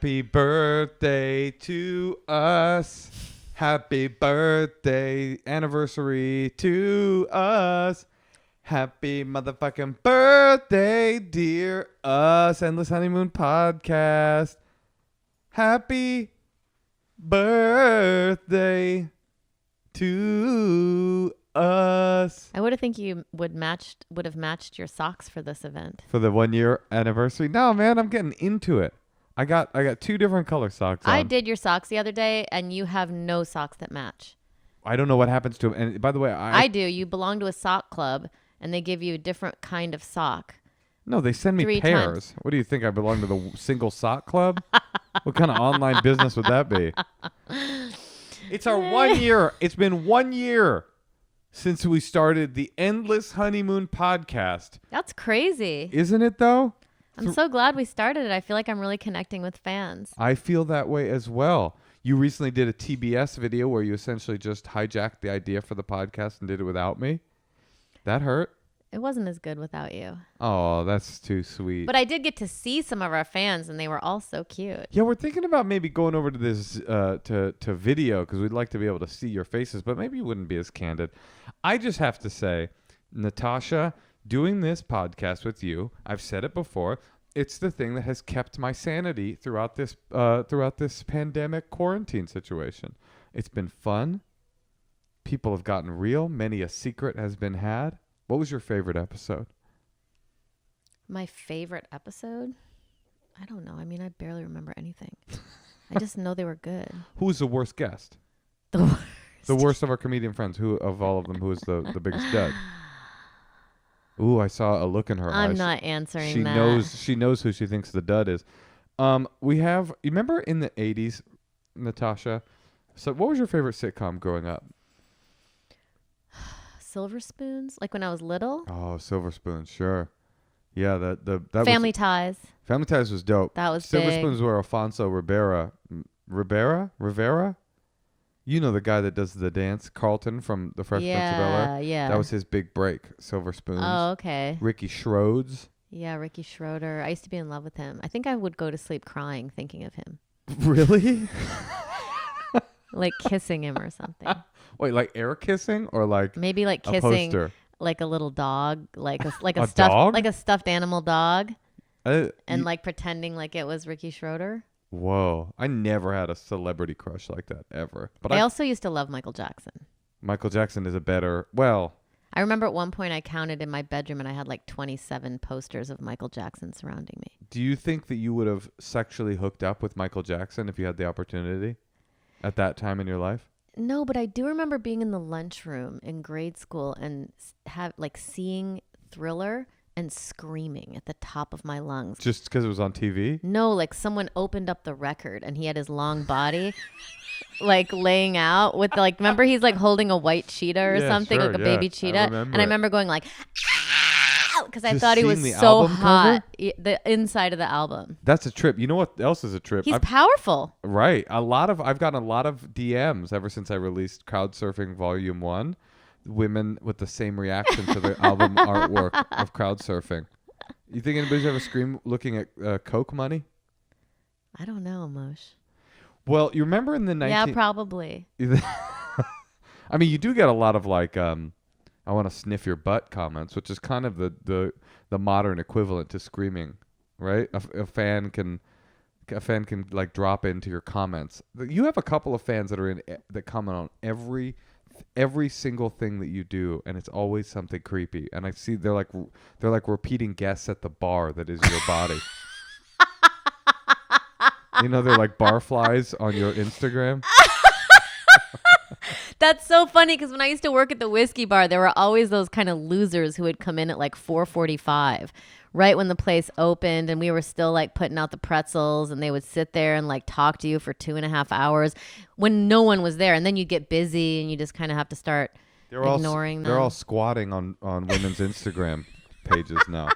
Happy birthday to us. Happy birthday anniversary to us. Happy motherfucking birthday, dear us. Endless Honeymoon Podcast. Happy birthday to us. I would have think you would have matched your socks for this event. For the 1 year anniversary? No, man, I'm getting into it. I got 2 different color socks on. I did your socks the other day, and you have no socks that match. I don't know what happens to them. And by the way, I do. You belong to a sock club, and they give you a different kind of sock. No, they send me 3 pairs. times. What do you think? I belong to the single sock club? What kind of online business would that be? It's our 1 year. It's been 1 year since we started the Endless Honeymoon Podcast. That's crazy. Isn't it, though? I'm so glad we started it. I feel like I'm really connecting with fans. I feel that way as well. You recently did a TBS video where you essentially just hijacked the idea for the podcast and did it without me. That hurt. It wasn't as good without you. Oh, that's too sweet. But I did get to see some of our fans, and they were all so cute. Yeah, we're thinking about maybe going over to this to video because we'd like to be able to see your faces, but maybe you wouldn't be as candid. I just have to say, Natasha, doing this podcast with you, I've said it before, it's the thing that has kept my sanity throughout this pandemic quarantine situation. It's been fun. People have gotten real. Many a secret has been had. What was your favorite episode? My favorite episode? I don't know. I mean, I barely remember anything. I just know they were good. Who was the worst guest? The worst. The worst of our comedian friends. Who of all of them? Who was the biggest dud? Ooh, I saw a look in her eyes. I'm not answering that. She knows who she thinks the dud is. We have. You remember in the 80s, Natasha? So, what was your favorite sitcom growing up? Silver Spoons? Like when I was little? Oh, Silver Spoons, sure. Yeah, that Family was, Ties. Family Ties was dope. That was Silver big. Spoons were Alfonso Rivera. You know the guy that does the dance, Carlton from The Fresh Prince of Bel-Air? Yeah. That was his big break, Silver Spoons. Oh, okay. Ricky Schroeder. Yeah, Ricky Schroeder. I used to be in love with him. I think I would go to sleep crying thinking of him. Really? Like kissing him or something. Wait, like air kissing or like Maybe like a kissing poster? like a little dog, like a A stuffed dog? like a stuffed animal dog, and You- like pretending like it was Ricky Schroeder. Whoa, I never had a celebrity crush like that ever. But I also used to love Michael Jackson. Michael Jackson is a better. Well, I remember at one point I counted in my bedroom and I had like 27 posters of Michael Jackson surrounding me. do you think that you would have sexually hooked up with Michael Jackson if you had the opportunity at that time in your life? No, but I do remember being in the lunchroom in grade school and seeing Thriller and screaming at the top of my lungs. Just because it was on TV? No, like someone opened up the record and he had his long body like laying out with like, remember he's like holding a white cheetah or something, sure, like a baby cheetah. remember And I it. remember going like, because I Just thought he was seeing the so album hot. The inside of the album. That's a trip. You know what else is a trip? He's powerful. Right. I've gotten a lot of DMs ever since I released Crowd Surfing Volume 1. Women with the same reaction to the album artwork of Crowd Surfing. You think anybody's ever screamed looking at Coke money? I don't know, Moshe. Well, you remember in the 19... Yeah, probably. I mean, you do get a lot of like, I want to sniff your butt comments, which is kind of the modern equivalent to screaming, right? A fan can like drop into your comments. You have a couple of fans that comment on every single thing that you do, and it's always something creepy. And I see they're like repeating guests at the bar that is your body. You know, they're like barflies on your Instagram. That's so funny because when I used to work at the whiskey bar, there were always those kind of losers who would come in at like 4:45, right when the place opened, and we were still like putting out the pretzels, and they would sit there and like talk to you for 2.5 hours when no one was there, and then you get busy and you just kind of have to start ignoring them. They're all squatting on women's Instagram pages now.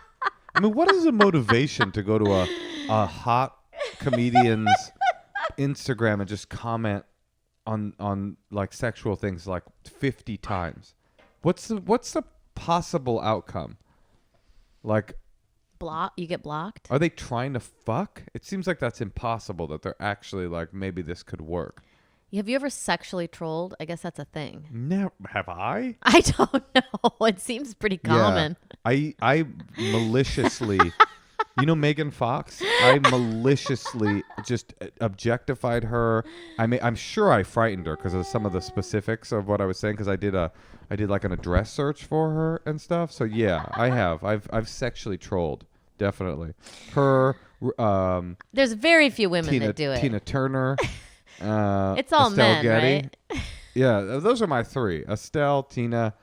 I mean, what is the motivation to go to a hot comedian's Instagram and just comment on like sexual things like 50 times? What's the possible outcome? Like, You get blocked? Are they trying to fuck? It seems like that's impossible, that they're actually like, maybe this could work. Have you ever sexually trolled? I guess that's a thing. Never have I? I don't know. It seems pretty common. Yeah. I maliciously, Megan Fox? I maliciously just objectified her. I'm sure I frightened her because of some of the specifics of what I was saying, because I did like an address search for her and stuff. So yeah, I have. I've sexually trolled, definitely. Her. There's very few women that do it. Tina Turner. It's all Estelle men, Getty. right? Yeah, those are my three: Estelle, Tina,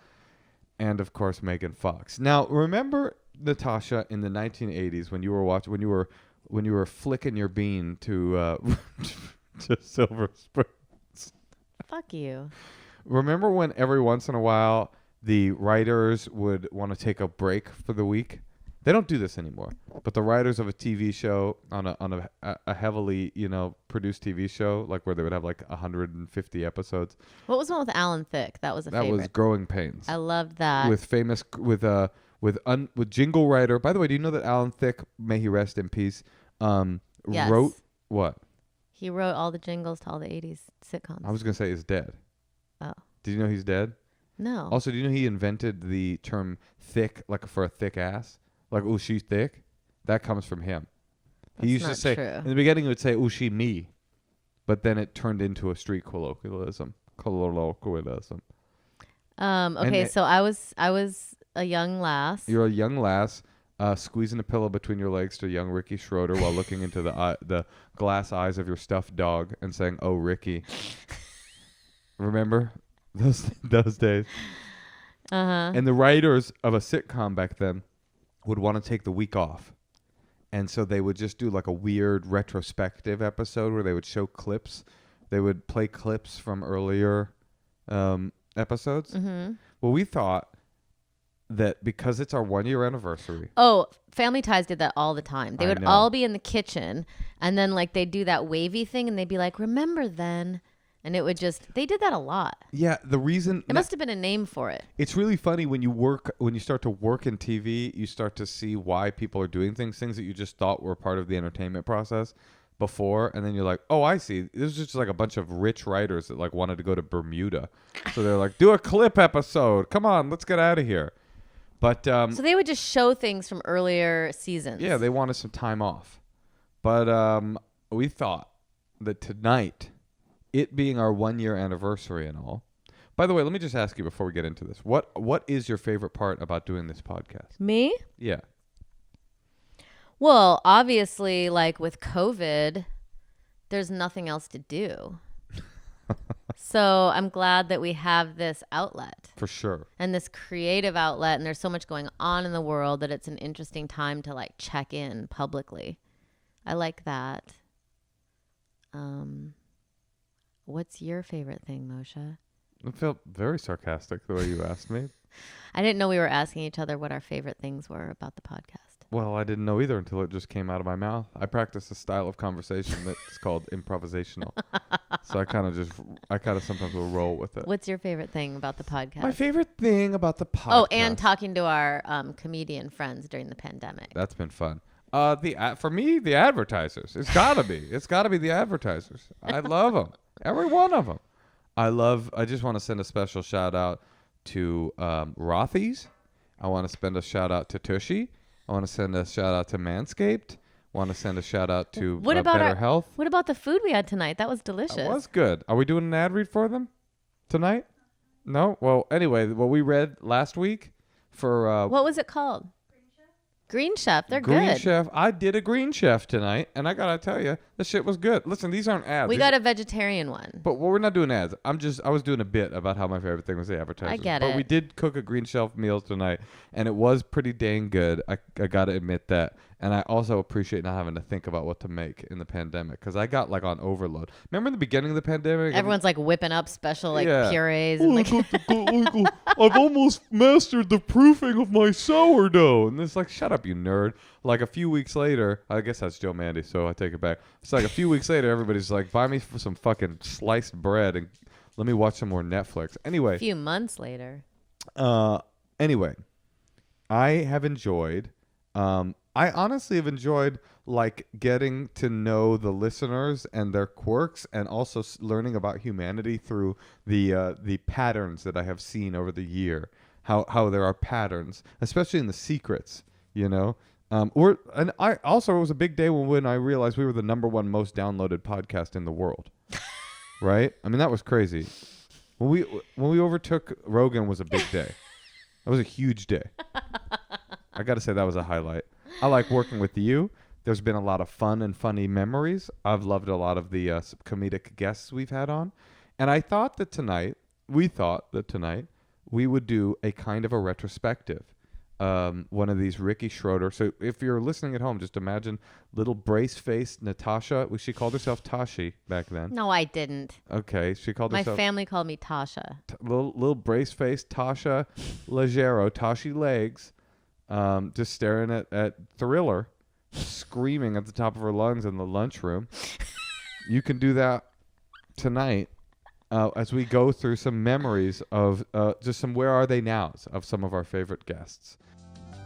and of course Megan Fox. Now, remember, Natasha, in the 1980s when you were flicking your bean to to Silver Spoons. Fuck you. Remember when every once in a while the writers would want to take a break for the week? They don't do this anymore, but the writers of a TV show on a heavily produced TV show, like where they would have like 150 episodes. What was the one with Alan Thicke? That was That was Growing Pains. I loved that. With jingle writer. By the way, do you know that Alan Thicke, may he rest in peace, Yes. wrote what? He wrote all the jingles to all the 80s sitcoms. I was gonna say is dead. Oh. Did you know he's dead? No. Also, do you know he invented the term thick, like for a thick ass? Like, ooh, she's thick. That comes from him. That's He used to not say, true. in the beginning, he would say, ooh, she me. But then it turned into a street colloquialism. Okay, so I was a young lass. You're a young lass squeezing a pillow between your legs to young Ricky Schroeder while looking into the glass eyes of your stuffed dog and saying, oh, Ricky. Remember those days? Uh-huh. And the writers of a sitcom back then would want to take the week off. And so they would just do like a weird retrospective episode where they would show clips. They would play clips from earlier episodes. Mm-hmm. Well, we thought that because it's our 1-year anniversary. Oh, Family Ties did that all the time. They I would know. all be in the kitchen, and then like they'd do that wavy thing, and they'd be like, remember then? And it would they did that a lot. Yeah, the reason... It must have been a name for it. It's really funny when you start to work in TV, you start to see why people are doing things that you just thought were part of the entertainment process before, and then you're like, oh, I see. This is just like a bunch of rich writers that like wanted to go to Bermuda. So they're like, do a clip episode. Come on, let's get out of here. But So they would just show things from earlier seasons. yeah, they wanted some time off. But we thought that tonight, it being our 1-year anniversary and all. By the way, let me just ask you before we get into this. What is your favorite part about doing this podcast? Me? Yeah. Well, obviously, like with COVID, there's nothing else to do. So I'm glad that we have this outlet. For sure. And this creative outlet, and there's so much going on in the world that it's an interesting time to like check in publicly. I like that. What's your favorite thing, Moshe? It felt very sarcastic the way you asked me. I didn't know we were asking each other what our favorite things were about the podcast. Well, I didn't know either until it just came out of my mouth. I practice a style of conversation that's called improvisational. So I kind of sometimes will roll with it. What's your favorite thing about the podcast? My favorite thing about the podcast. Oh, and talking to our comedian friends during the pandemic. That's been fun. For me, the advertisers. It's gotta be. It's gotta be the advertisers. I love them. Every one of them. I just want to send a special shout out to Rothy's. I want to send a shout out to Tushy. I want to send a shout out to Manscaped. I want to send a shout out to Better Health. What about the food we had tonight? That was delicious. That was good. Are we doing an ad read for them tonight? No? Well, anyway, what we read last week for... what was it called? Green Chef. They're Green good. Chef. I did a Green Chef tonight, and I gotta tell you, the shit was good. Listen, these aren't ads. We got a vegetarian one. But we're not doing ads. I was doing a bit about how my favorite thing was the advertisers. I get but it. we did cook a Green Shelf meal tonight, and it was pretty dang good. I gotta admit that. And I also appreciate not having to think about what to make in the pandemic, because I got like on overload. Remember in the beginning of the pandemic? Everyone's like whipping up special like Yeah. purees. And, like I've almost mastered the proofing of my sourdough. And it's like, shut up, you nerd. Like a few weeks later, I guess that's Joe Mandy, so I take it back. It's like a few weeks later, everybody's like, buy me some fucking sliced bread and let me watch some more Netflix. Anyway. a few months later. Anyway, I have enjoyed I honestly have enjoyed like getting to know the listeners and their quirks, and also learning about humanity through the patterns that I have seen over the year. How there are patterns, especially in the secrets, you know. And I also, it was a big day when I realized we were the number one most downloaded podcast in the world. Right? I mean, that was crazy. When we overtook Rogan was a big day. That was a huge day. I got to say that was a highlight. I like working with you. There's been a lot of fun and funny memories. I've loved a lot of the comedic guests we've had on. And we thought that tonight we would do a kind of a retrospective. One of these Ricky Schroeder. So if you're listening at home, just imagine little brace-faced Natasha. Well, she called herself Tashi back then. No, I didn't. Okay, she called My herself family called me Tasha. Little brace-faced Tasha Leggero, Tashi Legs, just staring at Thriller, screaming at the top of her lungs in the lunchroom. You can do that tonight as we go through some memories of just some Where Are They Nows of some of our favorite guests.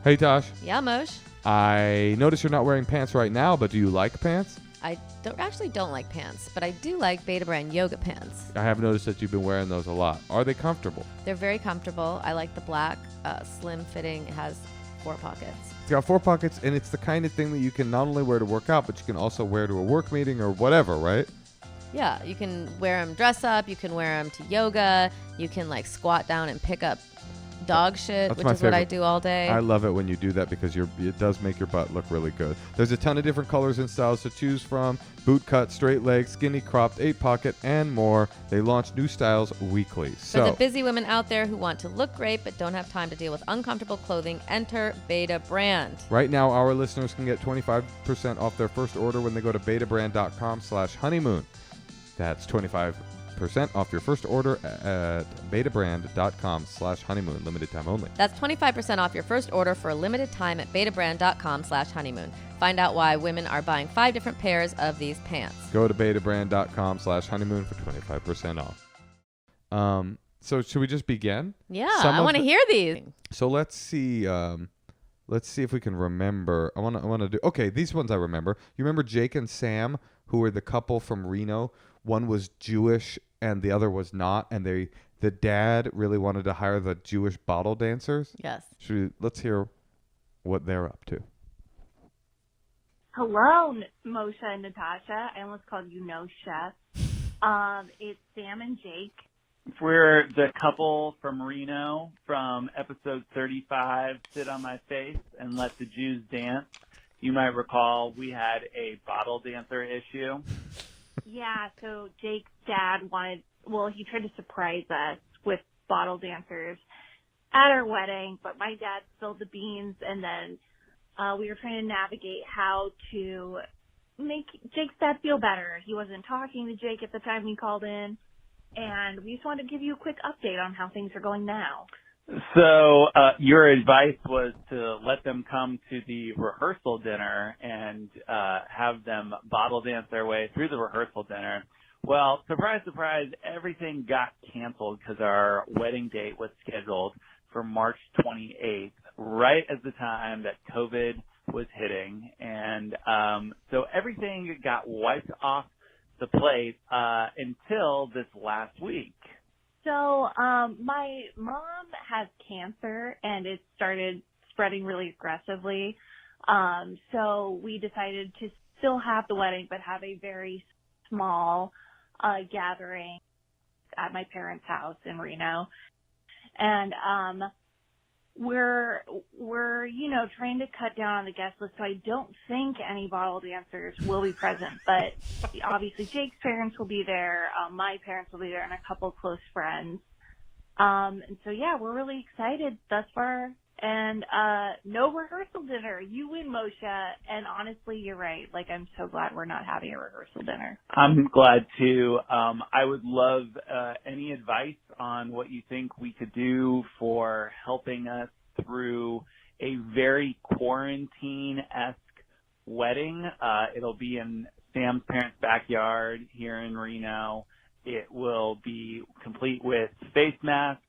Hey, Tosh. Yeah, Moshe. I notice you're not wearing pants right now, but do you like pants? I don't like pants, but I do like Betabrand yoga pants. I have noticed that you've been wearing those a lot. Are they comfortable? They're very comfortable. I like the black, slim fitting. It has 4 pockets. It's got 4 pockets, and it's the kind of thing that you can not only wear to work out, but you can also wear to a work meeting or whatever, right? Yeah, you can wear them dress up. You can wear them to yoga. You can like squat down and pick up dog shit, That's which my is what I favorite. do all day. I love it when you do that because it does make your butt look really good. There's a ton of different colors and styles to choose from. Boot cut, straight leg, skinny cropped, 8 pocket, and more. They launch new styles weekly. For the busy women out there who want to look great but don't have time to deal with uncomfortable clothing, enter Betabrand. Right now, our listeners can get 25% off their first order when they go to betabrand.com/honeymoon. That's 25% off your first order at betabrand.com/honeymoon. Limited time only. That's 25% off your first order for a limited time at betabrand.com/honeymoon. Find out why women are buying 5 different pairs of these pants. Go to betabrand.com/honeymoon for 25% off. So should we just begin? Yeah, I want to hear these. So let's see if we can remember. I want to do. Okay, these ones I remember. You remember Jake and Sam, who were the couple from Reno? One was Jewish and the other was not, and the dad really wanted to hire the Jewish bottle dancers. Yes. Let's hear what they're up to. Hello, Moshe and Natasha. I almost called you No Chef. It's Sam and Jake. We're the couple from Reno from episode 35, Sit on My Face and Let the Jews Dance. You might recall we had a bottle dancer issue. Yeah, so Jake's dad he tried to surprise us with bottle dancers at our wedding, but my dad spilled the beans, and then we were trying to navigate how to make Jake's dad feel better. He wasn't talking to Jake at the time he called in, and we just wanted to give you a quick update on how things are going now. So your advice was to let them come to the rehearsal dinner and have them bottle dance their way through the rehearsal dinner. Well, surprise, surprise, everything got canceled because our wedding date was scheduled for March 28th, right at the time that COVID was hitting. And so everything got wiped off the plate until this last week. So, my mom has cancer and it started spreading really aggressively. So we decided to still have the wedding, but have a very small, gathering at my parents' house in Reno. And, we're, trying to cut down on the guest list. So I don't think any bottle dancers will be present, but obviously Jake's parents will be there. My parents will be there and a couple close friends. And so, yeah, we're really excited thus far. And, no rehearsal dinner. You win, Moshe. And honestly, you're right. Like, I'm so glad we're not having a rehearsal dinner. I'm glad too. I would love any advice on what you think we could do for helping us through a very quarantine-esque wedding. It'll be in Sam's parents' backyard here in Reno. It will be complete with face masks,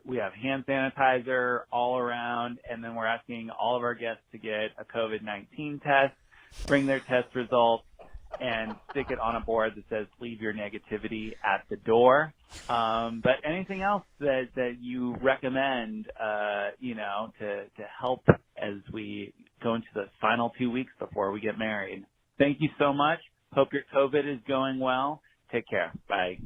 We have hand sanitizer all around, and then we're asking all of our guests to get a COVID-19 test, bring their test results, and stick it on a board that says "Leave your negativity at the door." But anything else that you recommend, to help as we go into the final 2 weeks before we get married? Thank you so much. Hope your COVID is going well. Take care. Bye.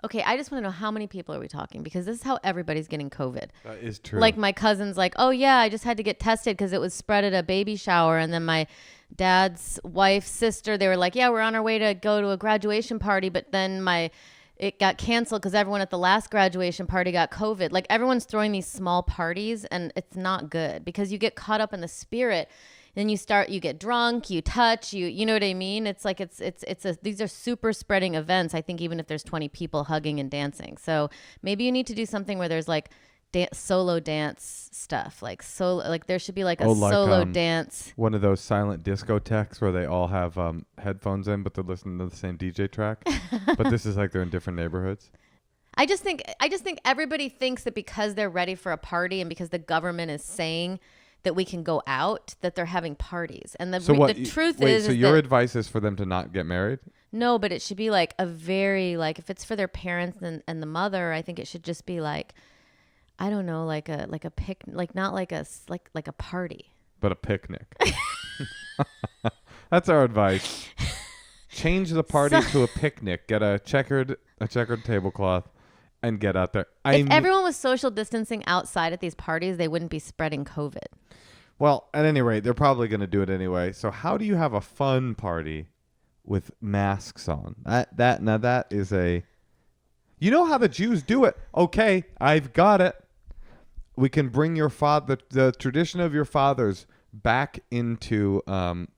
Okay, I just want to know, how many people are we talking? Because this is how everybody's getting COVID. That is true. Like my cousin's like, oh yeah, I just had to get tested because it was spread at a baby shower. And then my dad's wife's sister, they were like, yeah, we're on our way to go to a graduation party. But then it got canceled because everyone at the last graduation party got COVID. Like everyone's throwing these small parties, and it's not good because you get caught up in the spirit. Then you get drunk, you touch, you know what I mean? It's like, these are super spreading events. I think even if there's 20 people hugging and dancing. So maybe you need to do something where there's like solo dance stuff. Like there should be like a solo dance. One of those silent discotheques where they all have headphones in, but they're listening to the same DJ track. But this is like they're in different neighborhoods. I just think everybody thinks that because they're ready for a party and because the government is saying that we can go out, that they're having parties. And the truth is... So your advice is for them to not get married? No, but it should be like a very, like, if it's for their parents and the mother, I think it should just be like, I don't know, like a not like a party. But a picnic. That's our advice. Change the party to a picnic. Get a checkered tablecloth and get out there. If everyone was social distancing outside at these parties, they wouldn't be spreading COVID. Well, at any rate, they're probably going to do it anyway. So how do you have a fun party with masks on? That is a... You know how the Jews do it. Okay, I've got it. We can bring the tradition of your fathers back into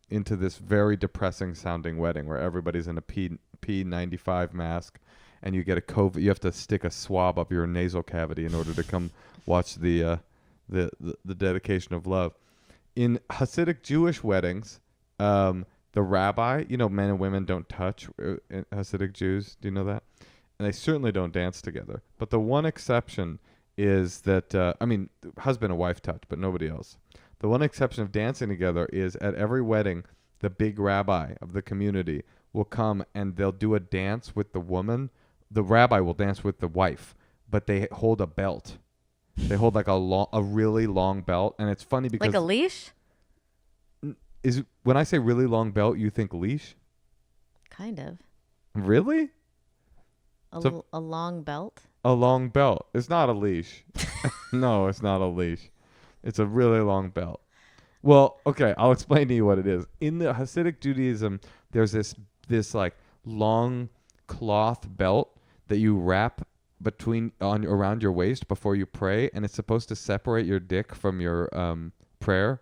this very depressing sounding wedding where everybody's in a P95 mask. And you get a COVID. You have to stick a swab up your nasal cavity in order to come watch the dedication of love. In Hasidic Jewish weddings, the rabbi, men and women don't touch in Hasidic Jews. Do you know that? And they certainly don't dance together. But the one exception is that husband and wife touch, but nobody else. The one exception of dancing together is at every wedding, the big rabbi of the community will come and they'll do a dance with the woman. The rabbi will dance with the wife, but they hold a belt. They hold like a really long belt, and it's funny because like a leash. When I say really long belt, you think leash? Kind of. Really? A long belt. A long belt. It's not a leash. No, it's not a leash. It's a really long belt. Well, okay, I'll explain to you what it is. In the Hasidic Judaism, there's this like long cloth belt that you wrap around your waist before you pray, and it's supposed to separate your dick from your prayer,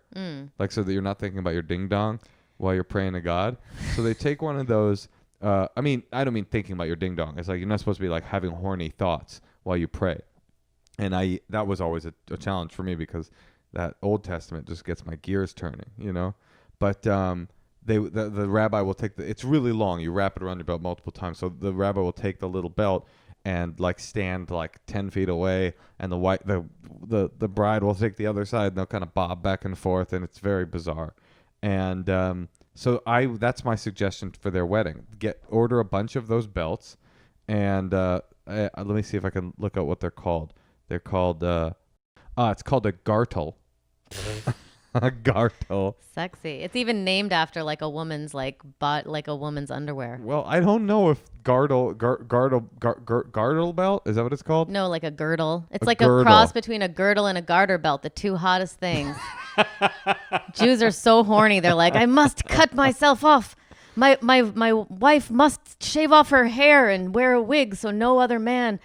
like so that you're not thinking about your ding dong while you're praying to God. So they take one of those. I don't mean thinking about your ding dong. It's like you're not supposed to be like having horny thoughts while you pray. And that was always a challenge for me because that Old Testament just gets my gears turning, But the rabbi will take it's really long. You wrap it around your belt multiple times. So the rabbi will take the little belt and like stand like 10 feet away, and the bride will take the other side, and they'll kind of bob back and forth, and it's very bizarre. And that's my suggestion for their wedding. Order a bunch of those belts, and let me see if I can look up what they're called. They're called it's called a gartel. A gartel. Sexy. It's even named after like a woman's like a woman's underwear. Well, I don't know if gartel belt, is that what it's called? No, like a girdle. It's like a cross between a girdle and a garter belt, the two hottest things. Jews are so horny. They're like, I must cut myself off. My wife must shave off her hair and wear a wig so no other man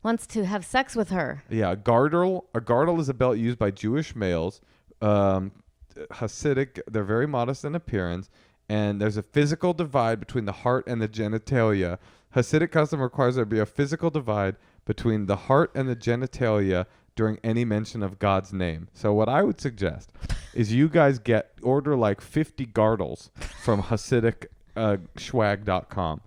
wants to have sex with her. Yeah, a girdle is a belt used by Jewish males. Hasidic, they're very modest in appearance, and there's a physical divide between the heart and the genitalia. Hasidic custom requires there be a physical divide between the heart and the genitalia during any mention of God's name. So what I would suggest is you guys order like 50 girdles from HasidicSwag.com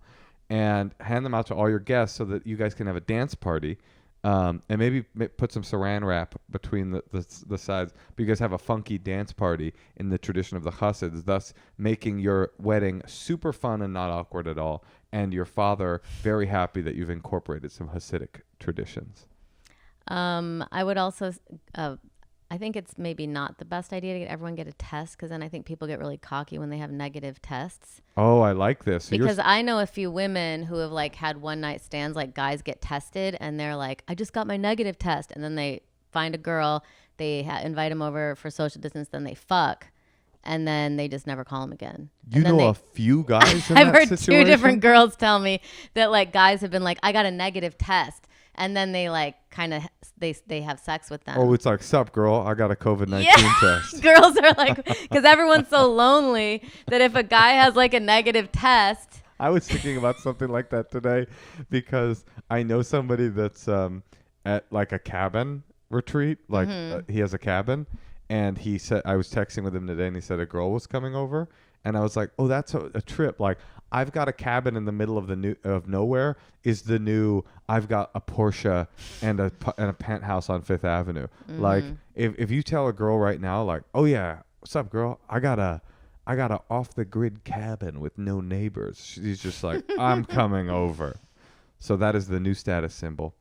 and hand them out to all your guests so that you guys can have a dance party And maybe put some saran wrap between the sides. But you guys have a funky dance party in the tradition of the Hasids, thus making your wedding super fun and not awkward at all. And your father very happy that you've incorporated some Hasidic traditions. I would also, I think it's maybe not the best idea to get everyone get a test, because then I think people get really cocky when they have negative tests. Oh, I like this. So because I know a few women who have like had one night stands, like guys get tested and they're like, I just got my negative test. And then they find a girl, they invite them over for social distance, then they fuck. And then they just never call them again. You know a few guys in I've that heard situation? 2 different girls tell me that like guys have been like, I got a negative test. And then they like kind of they have sex with them. Oh, it's like, sup, girl? I got a COVID-19 test. Girls are like, because everyone's so lonely that if a guy has like a negative test. I was thinking about something like that today because I know somebody that's at like a cabin retreat. Like he has a cabin, and he said, I was texting with him today, and he said a girl was coming over, and I was like, oh, that's a trip. Like, I've got a cabin in the middle of nowhere is the new I've got a Porsche and a penthouse on Fifth Avenue. Like, if you tell a girl right now, like, oh yeah, what's up, girl? I got a off the grid cabin with no neighbors. She's just like, I'm coming over. So that is the new status symbol.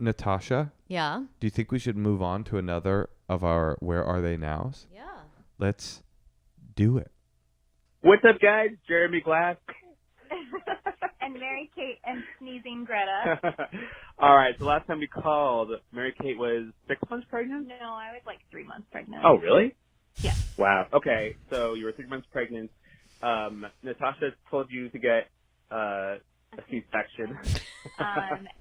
Natasha? Yeah. Do you think we should move on to another of our Where Are They Nows? Yeah. Let's do it. What's up, guys? Jeremy Glass. And Mary Kate and Sneezing Greta. All right, so last time we called, Mary Kate was 6 months pregnant? No, I was like 3 months pregnant. Oh, really? Yeah. Wow. Okay, so you were 3 months pregnant. Natasha told you to get a C-section.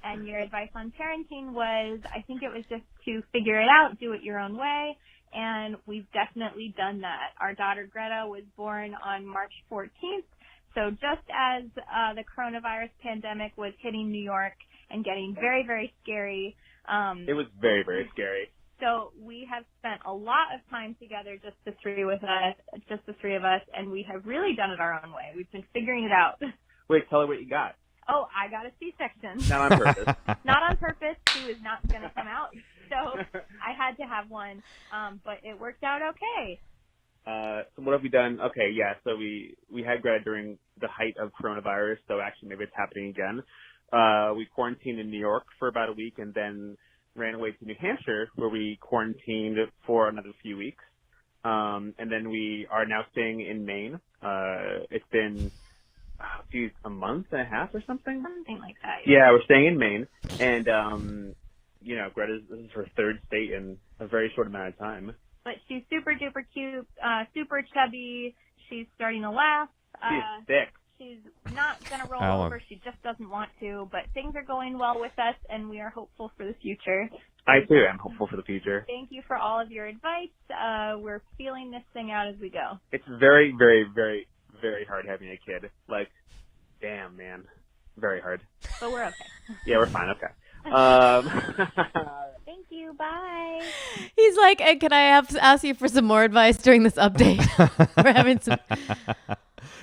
And your advice on parenting was, I think it was just to figure it out, do it your own way. And we've definitely done that. Our daughter Greta was born on March 14th. So just as the coronavirus pandemic was hitting New York and getting very, very scary. It was very, very scary. So we have spent a lot of time together, just the three of us, and we have really done it our own way. We've been figuring it out. Wait, tell her what you got. Oh, I got a C-section. Not on purpose. Not on purpose. She was not going to come out. So I had to have one, but it worked out okay. So what have we done? Okay, yeah, so we had Greta during the height of coronavirus, so actually maybe it's happening again. We quarantined in New York for about a week and then ran away to New Hampshire where we quarantined for another few weeks. And then we are now staying in Maine. It's been a month and a half or something? Something like that. Yeah, we're staying in Maine. And, this is her third state in a very short amount of time. But she's super duper cute, super chubby. She's starting to laugh. She's thick. She's not going to roll over. She just doesn't want to. But things are going well with us, and we are hopeful for the future. I, too, am hopeful for the future. Thank you for all of your advice. We're feeling this thing out as we go. It's very, very, very, very hard having a kid. Like, damn, man. Very hard. But we're okay. Yeah, we're fine. Okay. Thank you. Bye. He's like, hey, can I ask you for some more advice during this update? We're having some...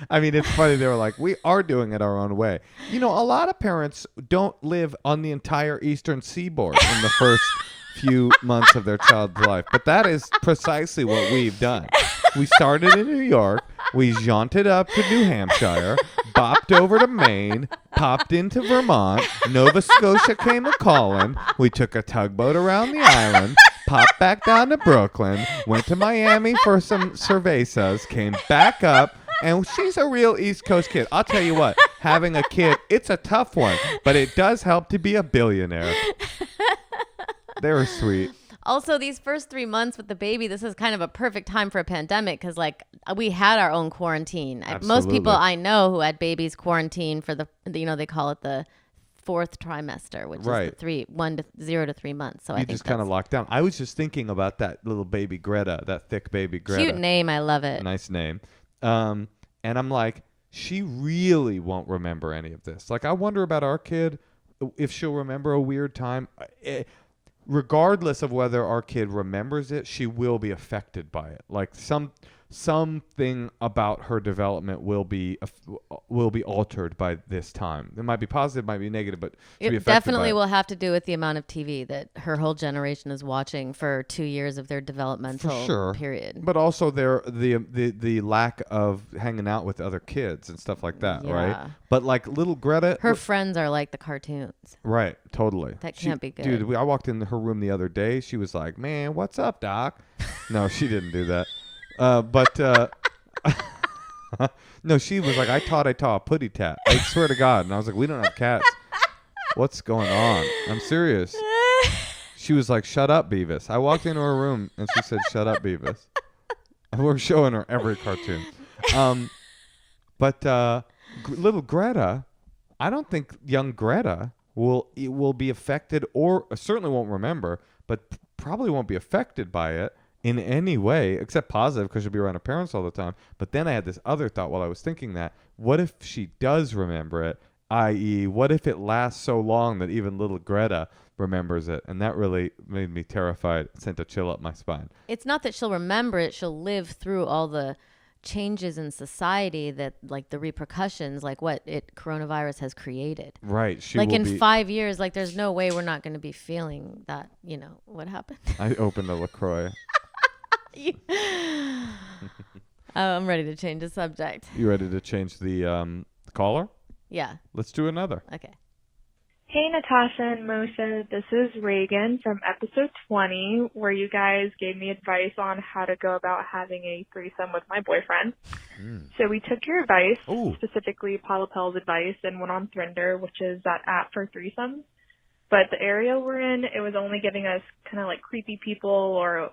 I mean, it's funny. They were like, we are doing it our own way. You know, a lot of parents don't live on the entire Eastern Seaboard in the first few months of their child's life. But that is precisely what we've done. We started in New York. We jaunted up to New Hampshire, bopped over to Maine, popped into Vermont. Nova Scotia came a-calling. We took a tugboat around the island, popped back down to Brooklyn, went to Miami for some cervezas, came back up. And she's a real East Coast kid. I'll tell you what, having a kid, it's a tough one, but it does help to be a billionaire. They were sweet. Also, these first 3 months with the baby, this is kind of a perfect time for a pandemic because, like, we had our own quarantine. Most people I know who had babies quarantine for they call it the fourth trimester, which is the 0 to 3 months. So I think just kind of locked down. I was just thinking about that little baby Greta, that thick baby Greta. Cute name. I love it. Nice name. And I'm like, she really won't remember any of this. Like, I wonder about our kid, if she'll remember a weird time. Regardless of whether our kid remembers it, she will be affected by it. Like, some something about her development will be altered by this time. It might be positive, might be negative, but she'll be It affected definitely by will have to do with the amount of TV that her whole generation is watching for 2 years of their developmental For sure. period. But also the lack of hanging out with other kids and stuff like that, right? Yeah. But like little Greta, Her friends are like the cartoons. right? Totally. That can't be good. Dude, I walked in her room the other day. She was like, "Man, what's up, Doc?" No, she didn't do that. But no, she was like, I taught a putty tat. I swear to God. And I was like, we don't have cats. What's going on? I'm serious. She was like, shut up, Beavis. I walked into her room and she said, shut up, Beavis. And we're showing her every cartoon. But little Greta, I don't think young Greta will be affected, or certainly won't remember, but probably won't be affected by it in any way except positive, because she'll be around her parents all the time. But then I had this other thought while I was thinking that, what if she does remember it, i.e. what if it lasts so long that even little Greta remembers it? And that really made me terrified. It sent a chill up my spine. It's not that she'll remember it. She'll live through all the changes in society, that like the repercussions, like what coronavirus has created. Right. She like will in 5 years, like there's no way we're not going to be feeling that, what happened. I opened a LaCroix. I'm ready to change the subject. You ready to change the caller? Yeah. Let's do another. Okay. Hey, Natasha and Moshe. This is Reagan from episode 20, where you guys gave me advice on how to go about having a threesome with my boyfriend. So we took your advice, specifically Paula Pell's advice, and went on Thrinder, which is that app for threesomes. But the area we're in, it was only giving us kind of like creepy people or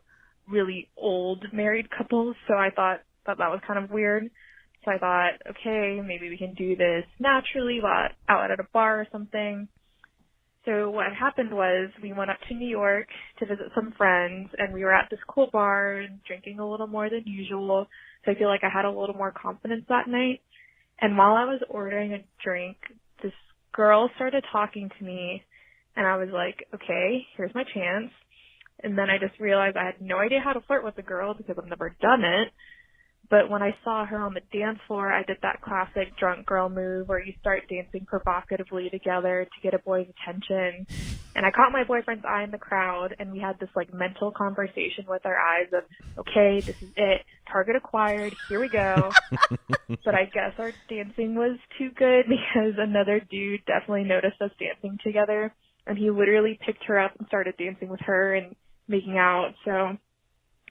really old married couples. So I thought that was kind of weird. So I thought, okay, maybe we can do this naturally out at a bar or something. So what happened was we went up to New York to visit some friends, and we were at this cool bar and drinking a little more than usual. So I feel like I had a little more confidence that night. And while I was ordering a drink, this girl started talking to me, and I was like, okay, here's my chance. And then I just realized I had no idea how to flirt with a girl because I've never done it. But when I saw her on the dance floor, I did that classic drunk girl move where you start dancing provocatively together to get a boy's attention. And I caught my boyfriend's eye in the crowd, and we had this like mental conversation with our eyes of, okay, this is it. Target acquired. Here we go. But I guess our dancing was too good because another dude definitely noticed us dancing together. And he literally picked her up and started dancing with her and making out. So,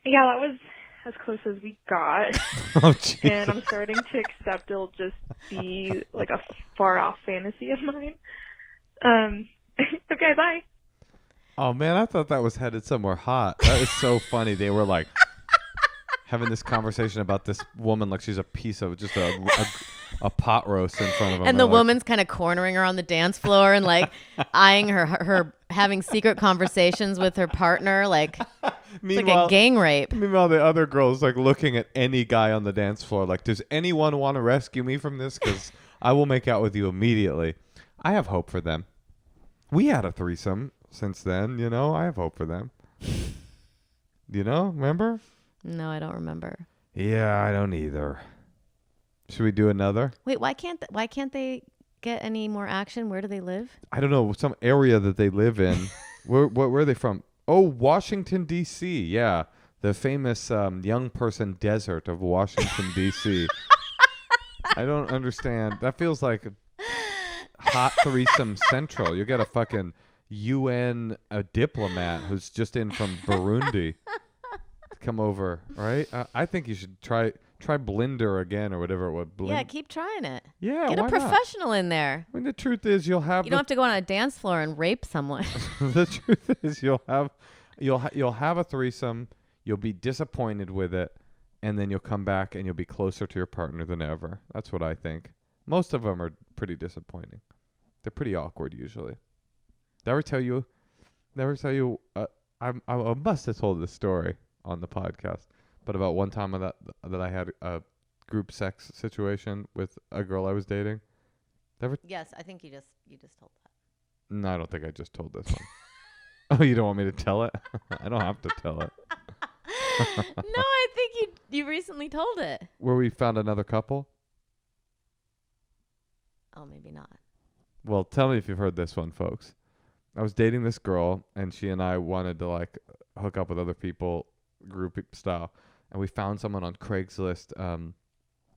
yeah, that was as close as we got. Oh, and I'm starting to accept it'll just be like a far off fantasy of mine. Okay, bye. Oh man, I thought that was headed somewhere hot. That is so funny. They were like having this conversation about this woman like she's a piece of just a pot roast in front of them. And the woman's kind of cornering her on the dance floor and like eyeing her having secret conversations with her partner, like it's like a gang rape. Meanwhile, the other girl's like looking at any guy on the dance floor like, does anyone want to rescue me from this? Because I will make out with you immediately. I have hope for them. We had a threesome since then, I have hope for them. Remember? No, I don't remember. Yeah, I don't either. Should we do another? Wait, why can't they get any more action? Where do they live? I don't know, some area that they live in. Where are they from? Oh, Washington, D.C. Yeah, the famous young person desert of Washington, D.C. I don't understand. That feels like hot threesome central. You got a fucking UN diplomat who's just in from Burundi come over, right? I think you should try Blinder again or whatever it was. Yeah, keep trying it. Yeah, get a professional in there. I mean, the truth is, you don't have to go on a dance floor and rape someone. The truth is, you'll have a threesome. You'll be disappointed with it, and then you'll come back and you'll be closer to your partner than ever. That's what I think. Most of them are pretty disappointing. They're pretty awkward usually. Did I ever tell you? I must have told this story on the podcast, but about one time that I had a group sex situation with a girl I was dating. Yes, I think you just told that. No, I don't think I just told this one. Oh, you don't want me to tell it? I don't have to tell it. I think you recently told it. Where we found another couple? Oh, maybe not. Well, tell me if you've heard this one, folks. I was dating this girl, and she and I wanted to like hook up with other people, group style, and we found someone on Craigslist,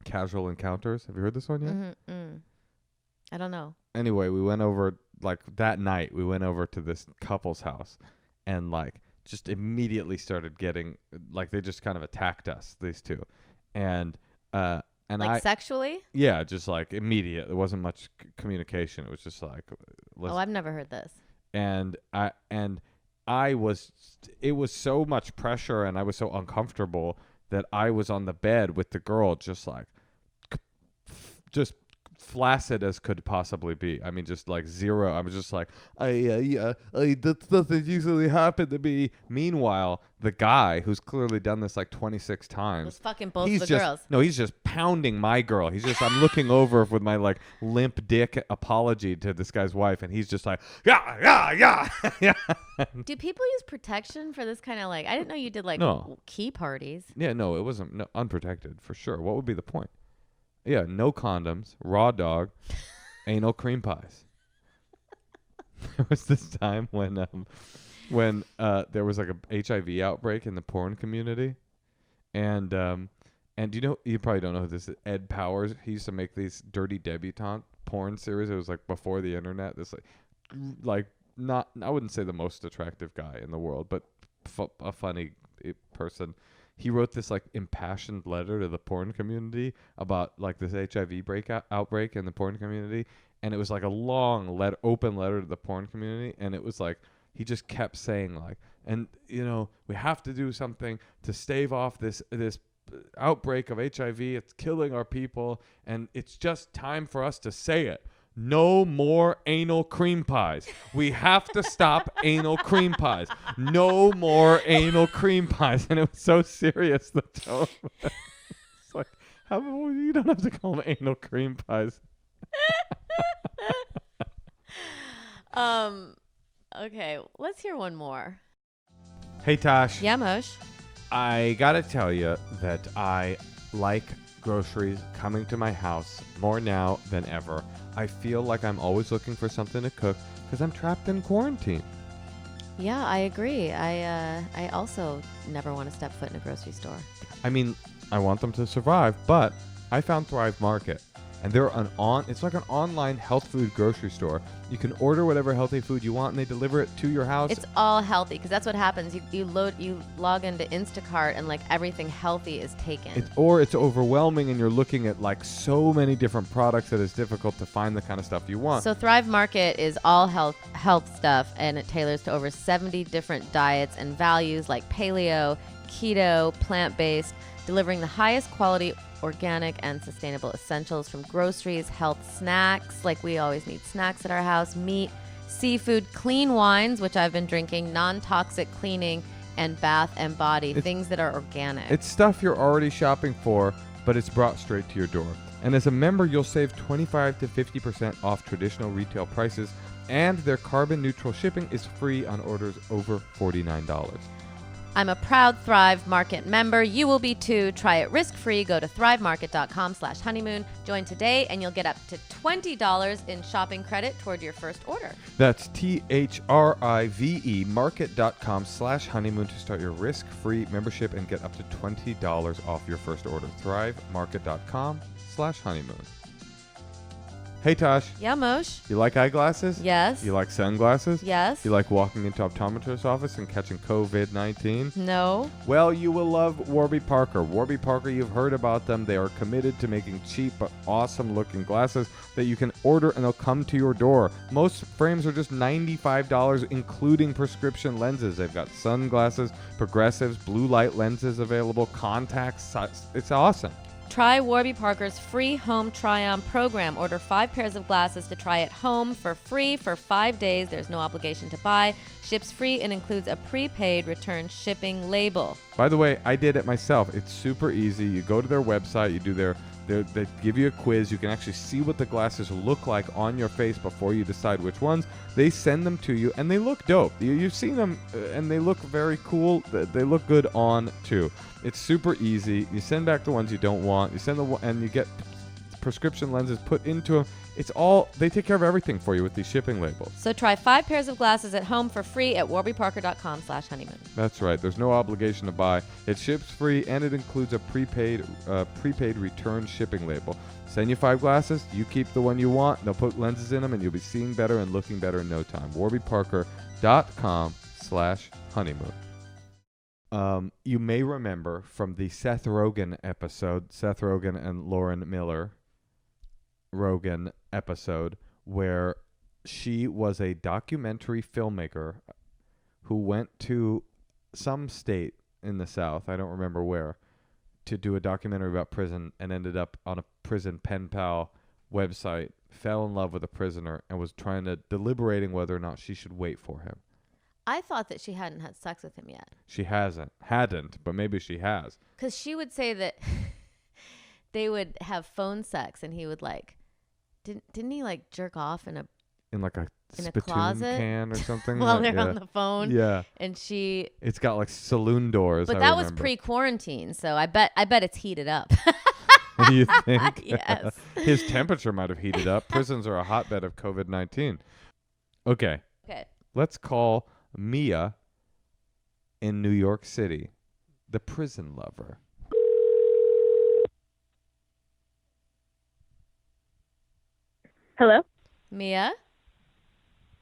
casual encounters. Have you heard this one yet? I don't know. Anyway, we went over like that night. We went over to this couple's house, and like just immediately started getting like they just kind of attacked us, these two, and like sexually? Yeah, just like immediate. There wasn't much communication. It was just like, oh, I've never heard this. And it was so much pressure, and I was so uncomfortable that I was on the bed with the girl, just like, just flaccid as could possibly be. I mean, just like zero. I was just like, that doesn't usually happen to me. Meanwhile, the guy who's clearly done this like 26 times was fucking both the girls. No, he's just pounding my girl. I'm looking over with my like limp dick apology to this guy's wife, and he's just like, yeah. Do people use protection for this kind of like? I didn't know you did like key parties. Yeah, no, it wasn't unprotected for sure. What would be the point? Yeah, no condoms, raw dog, anal cream pies. There was this time when there was like a HIV outbreak in the porn community, and you probably don't know who this is. Ed Powers. He used to make these Dirty Debutante porn series. It was like before the internet. This like not, I wouldn't say the most attractive guy in the world, but a funny person. He wrote this like impassioned letter to the porn community about like this HIV outbreak in the porn community, and it was like a long open letter to the porn community, and it was like he just kept saying like, and we have to do something to stave off this outbreak of HIV. It's killing our people, and it's just time for us to say it. No more anal cream pies. We have to stop anal cream pies. No more anal cream pies. And it was so serious, the tone. It's like, you don't have to call them anal cream pies. Okay, let's hear one more. Hey, Tosh. Yeah, Moshe. I got to tell you that I like groceries coming to my house more now than ever. I feel like I'm always looking for something to cook because I'm trapped in quarantine. Yeah, I agree. I also never want to step foot in a grocery store. I mean, I want them to survive, but I found Thrive Market, and they're it's like an online health food grocery store. You can order whatever healthy food you want, and they deliver it to your house. It's all healthy because that's what happens. You log into Instacart, and like everything healthy is taken. It's overwhelming, and you're looking at like so many different products that it's difficult to find the kind of stuff you want. So Thrive Market is all health stuff, and it tailors to over 70 different diets and values like paleo, keto, plant-based, delivering the highest quality organic and sustainable essentials from groceries, health snacks, like we always need snacks at our house, meat, seafood, clean wines, which I've been drinking, non-toxic cleaning, and bath and body, things that are organic. It's stuff you're already shopping for, but it's brought straight to your door. And as a member, you'll save 25 to 50% off traditional retail prices, and their carbon neutral shipping is free on orders over $49. I'm a proud Thrive Market member. You will be too. Try it risk-free. Go to thrivemarket.com/honeymoon. Join today and you'll get up to $20 in shopping credit toward your first order. That's THRIVE market.com/honeymoon to start your risk-free membership and get up to $20 off your first order. thrivemarket.com/honeymoon. Hey, Tosh. Yeah, Moshe. You like eyeglasses? Yes. You like sunglasses? Yes. You like walking into optometrist's office and catching COVID-19? No. Well, you will love Warby Parker. Warby Parker, you've heard about them. They are committed to making cheap but awesome-looking glasses that you can order and they'll come to your door. Most frames are just $95, including prescription lenses. They've got sunglasses, progressives, blue light lenses available, contacts. It's awesome. Try Warby Parker's free home try-on program. Order 5 pairs of glasses to try at home for free for 5 days. There's no obligation to buy. Ships free and includes a prepaid return shipping label. By the way, I did it myself. It's super easy. You go to their website, you do their They give you a quiz. You can actually see what the glasses look like on your face before you decide which ones. They send them to you, and they look dope. You've seen them, and they look very cool. They look good on, too. It's super easy. You send back the ones you don't want. And you get prescription lenses put into them. They take care of everything for you with these shipping labels. So try 5 pairs of glasses at home for free at warbyparker.com/honeymoon. That's right. There's no obligation to buy. It ships free, and it includes a prepaid return shipping label. Send you 5 glasses. You keep the one you want. They'll put lenses in them, and you'll be seeing better and looking better in no time. warbyparker.com/honeymoon. You may remember from the Seth Rogen episode, Seth Rogen and Lauren Miller Rogen episode, where she was a documentary filmmaker who went to some state in the South, I don't remember where, to do a documentary about prison and ended up on a prison pen pal website, fell in love with a prisoner, and was deliberating whether or not she should wait for him. I thought that she hadn't had sex with him yet. She hadn't, but maybe she has. Because she would say that they would have phone sex, and he would didn't he jerk off in a spittoon closet can or something while they're on the phone? Yeah. And it's got saloon doors. But that was pre-quarantine, so I bet it's heated up. You think? Yes. His temperature might have heated up. Prisons are a hotbed of COVID-19. Okay. Let's call Mia in New York City, the prison lover. Hello? Mia?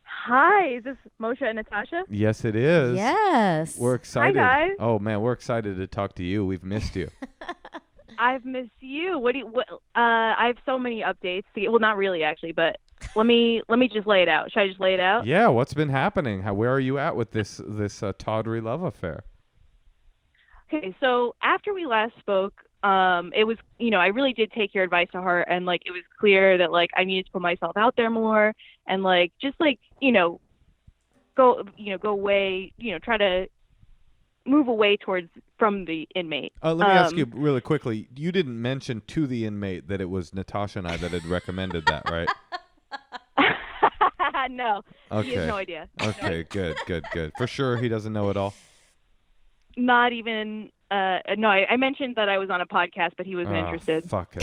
Hi, is this Moshe and Natasha? Yes, it is. Yes. We're excited. Hi, guys. Oh, man, we're excited to talk to you. We've missed you. I've missed you. I have so many updates. Well, not really, actually, but let me just lay it out. Should I just lay it out? Yeah, what's been happening? Where are you at with this tawdry love affair? Okay, so after we last spoke, it was, I really did take your advice to heart, and it was clear that I needed to put myself out there more, and go away, try to move away from the inmate. Let me ask you really quickly. You didn't mention to the inmate that it was Natasha and I that had recommended that, right? No. Okay. He has no idea. Okay, good. For sure he doesn't know at all? Not even, no, I mentioned that I was on a podcast, but he wasn't interested. Fuck.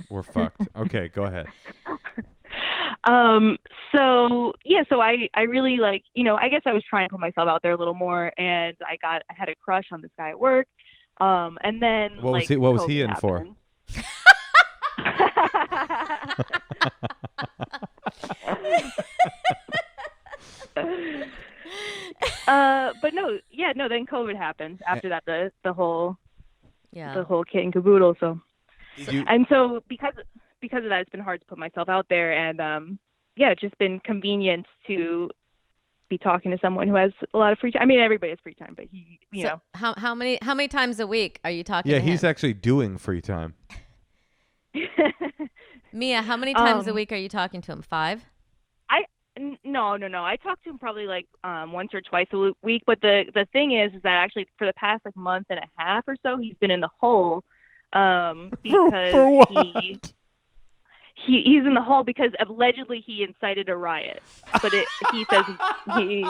We're fucked. Okay, go ahead. So I really I guess I was trying to put myself out there a little more, and I had a crush on this guy at work. And then what was he in for? But then COVID happened after that, the whole kit and caboodle. So because of that, it's been hard to put myself out there, and it's just been convenient to be talking to someone who has a lot of free time. I mean, everybody has free time, but you know. How many times a week are you talking to him? Yeah, he's actually doing free time. Mia, how many times a week are you talking to him? 5? No. I talk to him probably once or twice a week. But the thing is that actually for the past month and a half or so, he's been in the hole because For what? he's in the hole because allegedly he incited a riot, but he says he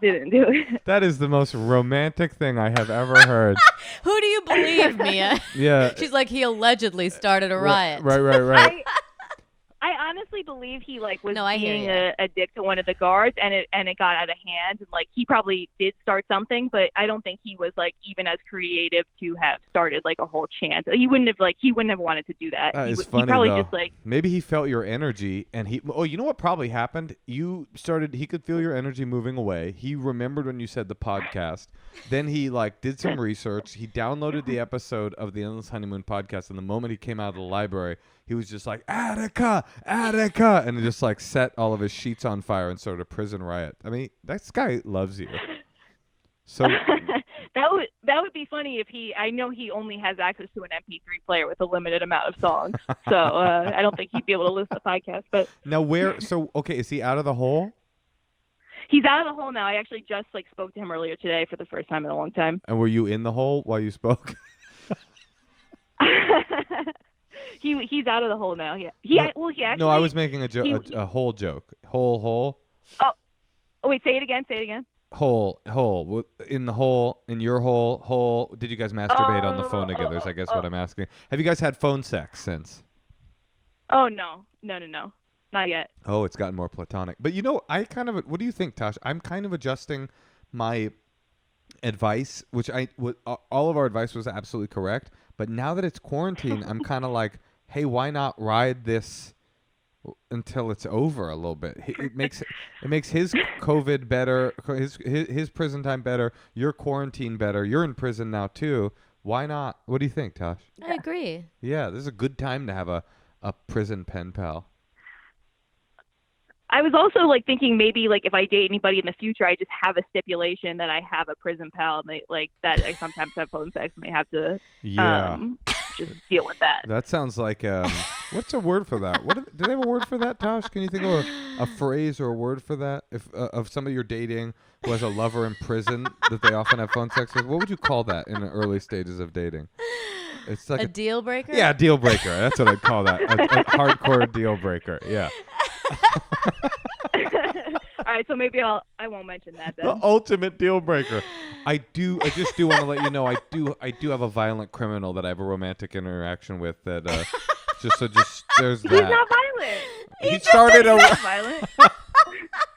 didn't do it. That is the most romantic thing I have ever heard. Who do you believe, Mia? Yeah. She's like, he allegedly started a riot. Right. I honestly believe he was I hear being you. a dick to one of the guards, and it got out of hand. And he probably did start something, but I don't think he was even as creative to have started a whole chant. He wouldn't have wanted to do that. That is He funny probably though. just maybe he felt your energy, and you know what probably happened? He could feel your energy moving away. He remembered when you said the podcast. Then he did some research. He downloaded the episode of the Endless Honeymoon podcast, and the moment he came out of the library, he was just like, Attica, and just set all of his sheets on fire and started a prison riot. I mean, this guy loves you. So that would be funny if I know he only has access to an MP3 player with a limited amount of songs. So I don't think he'd be able to listen to the podcast. But now is he out of the hole? He's out of the hole now. I actually just spoke to him earlier today for the first time in a long time. And were you in the hole while you spoke? he's out of the hole now. Yeah. He actually. No, I was making a whole joke. Hole. Oh, wait. Say it again. Hole. In the hole. In your hole. Did you guys masturbate on the phone together? Is I guess what I'm asking. Have you guys had phone sex since? Oh no, not yet. Oh, it's gotten more platonic. But what do you think, Tosh? I'm kind of adjusting my advice, which all of our advice was absolutely correct. But now that it's quarantine, I'm kind of like, hey, why not ride this until it's over a little bit? It makes his COVID better, his prison time better, your quarantine better. You're in prison now too. Why not? What do you think, Tosh? I agree. Yeah, this is a good time to have a prison pen pal. I was also like thinking maybe like if I date anybody in the future, I just have a stipulation that I have a prison pal, and that I sometimes have phone sex, and they have to just deal with that. That sounds like what's a word for that? Do they have a word for that, Tosh? Can you think of a phrase or a word for that? If of somebody you're dating who has a lover in prison that they often have phone sex with, what would you call that in the early stages of dating? It's like a deal breaker? Yeah, deal breaker. That's what I'd call that. A hardcore deal breaker. Yeah. All right, so maybe I won't mention that then. The ultimate deal breaker. I just do want to let you know I do have a violent criminal that I have a romantic interaction with that just there's that. He's not violent. He started a violent.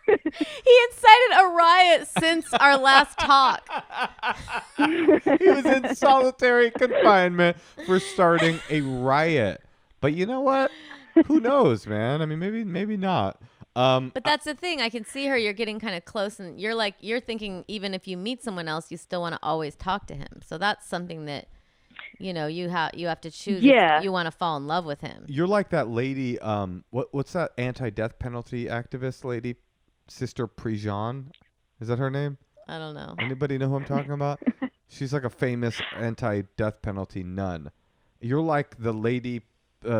He incited a riot since our last talk. He was in solitary confinement for starting a riot. But you know what? Who knows, man? I mean, maybe not. But that's the thing. I can see her. You're getting kind of close, and you're thinking even if you meet someone else, you still want to always talk to him. So that's something that you have to choose. Yeah. If you want to fall in love with him. You're like that lady. What's that anti-death penalty activist lady? Sister Prejean, is that her name? I don't know. Anybody know who I'm talking about? She's like a famous anti-death penalty nun. You're like the lady,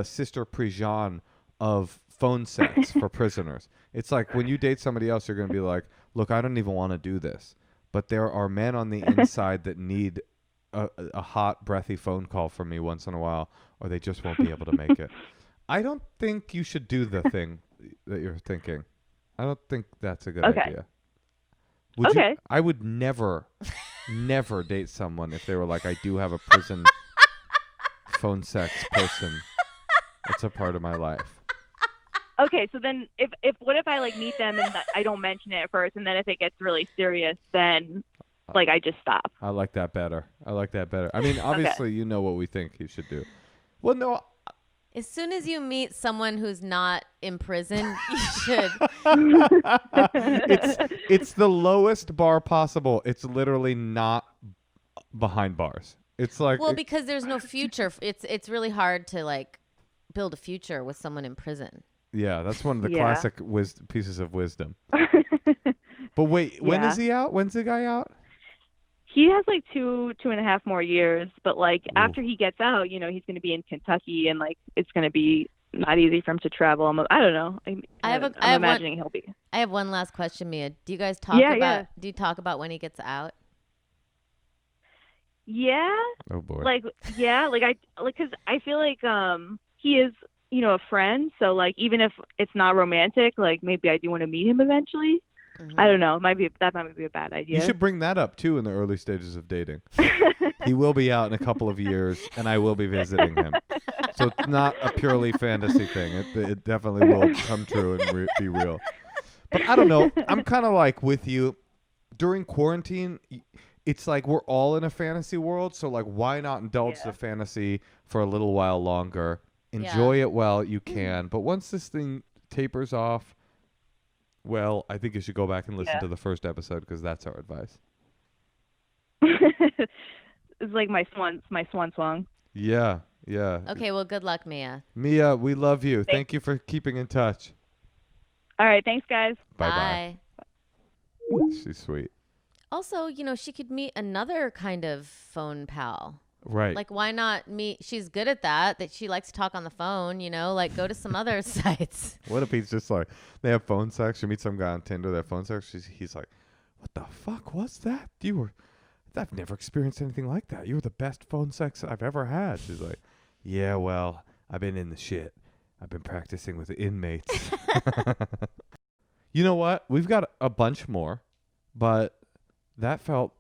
Sister Prejean of phone sex for prisoners. It's like when you date somebody else, you're going to be like, look, I don't even want to do this. But there are men on the inside that need a hot, breathy phone call from me once in a while, or they just won't be able to make it. I don't think you should do the thing that you're thinking. I don't think that's a good idea. Okay. I would never date someone if they were like, I do have a prison phone sex person. It's a part of my life. Okay, so then if what if I like meet them and I don't mention it at first, and then if it gets really serious, then like I just stop. I like that better. I mean, obviously, you know what we think you should do. Well, no. As soon as you meet someone who's not in prison, you should. It's the lowest bar possible. It's literally not behind bars. It's like because there's no future. It's really hard to like build a future with someone in prison. Yeah, that's one of the classic pieces of wisdom. But wait, when is he out? When's the guy out? He has like 2.5 more years, but like after he gets out, he's going to be in Kentucky, and like it's going to be not easy for him to travel. I don't know. I'm imagining he'll be. I have one last question, Mia. Do you guys talk about? Do you talk about when he gets out? Yeah. Oh boy. Because I feel like he is a friend. So like even if it's not romantic, like maybe I do want to meet him eventually. Mm-hmm. I don't know. That might be a bad idea. You should bring that up too in the early stages of dating. He will be out in a couple of years, and I will be visiting him. So it's not a purely fantasy thing. It definitely will come true and be real. But I don't know. I'm kind of like with you. During quarantine, it's like we're all in a fantasy world. So like, why not indulge the fantasy for a little while longer? Enjoy it while you can. But once this thing tapers off, well, I think you should go back and listen to the first episode because that's our advice. It's like my swan song. Yeah. Okay, well, good luck, Mia. Mia, we love you. Thank you for keeping in touch. All right, thanks, guys. Bye. She's sweet. Also, she could meet another kind of phone pal. Right. Like, why not meet? She's good at that she likes to talk on the phone, like go to some other sites. What if he's just like, they have phone sex? You meet some guy on Tinder, they have phone sex. He's like, what the fuck was that? I've never experienced anything like that. You were the best phone sex I've ever had. She's like, yeah, well, I've been in the shit. I've been practicing with the inmates. You know what? We've got a bunch more, but that felt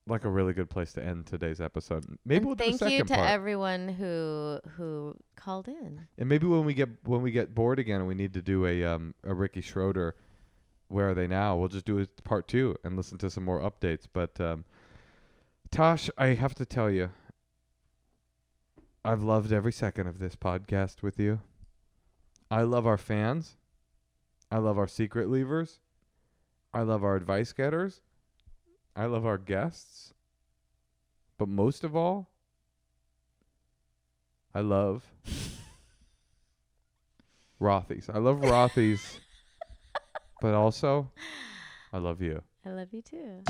like a really good place to end today's episode. Maybe And we'll do a thank you second to part. everyone who called in. And maybe when we get bored again and we need to do a Ricky Schroeder, Where Are They Now? We'll just do a part 2 and listen to some more updates. But Tosh, I have to tell you, I've loved every second of this podcast with you. I love our fans. I love our secret leavers. I love our advice getters. I love our guests. But most of all, I love Rothy's. I love Rothy's. But also, I love you. I love you too.